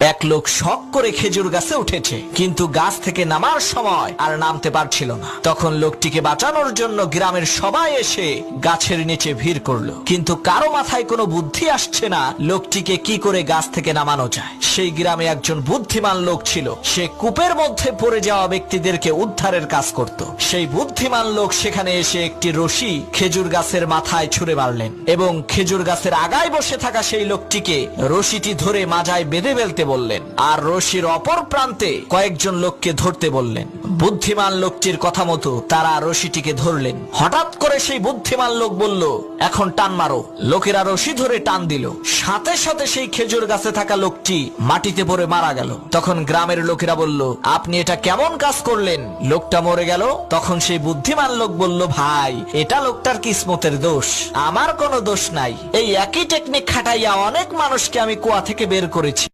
এক লোক শখ করে খেজুর গাছে উঠেছে, কিন্তু গাছ থেকে নামার সময় আর নামতে পারছিল না। তখন লোকটিকে বাঁচানোর জন্য গ্রামের সবাই এসে গাছের নিচে ভিড় করলো, কিন্তু কারো মাথায় কোনো বুদ্ধি আসছে না লোকটিকে কি করে গাছ থেকে নামানো যায়। সেই গ্রামে একজন বুদ্ধিমান লোক ছিল, সে কূপের মধ্যে পড়ে যাওয়া ব্যক্তিদেরকে উদ্ধারের কাজ করত। সেই বুদ্ধিমান লোক সেখানে এসে একটি রশি খেজুর গাছের মাথায় ছুঁড়ে মারলেন এবং খেজুর গাছের আগায় বসে থাকা সেই লোকটিকে রশিটি ধরে মাজায় বেঁধে ফেলতে বললেন, আর রশির অপর প্রান্তে কয়েকজন লোককে ধরতে বললেন। বুদ্ধিমান লোকটির কথা মতো তারা রশিটিকে ধরলেন। হঠাৎ করে সেই বুদ্ধিমান লোক বলল, এখন টান মারো। লোকেরা রশি ধরে টান দিল, সাথে সাথে সেই খেজুর গাছে থাকা লোকটি মাটিতে পড়ে মারা গেল। তখন গ্রামের লোকেরা বলল, আপনি এটা কেমন কাজ করলেন? লোকটা মরে গেল। তখন সেই বুদ্ধিমান লোক বলল, ভাই, এটা লোকটার কিসমতের দোষ, আমার কোনো দোষ নাই। এই একই টেকনিক খাটাইয়া অনেক মানুষকে আমি কুয়া থেকে বের করেছি।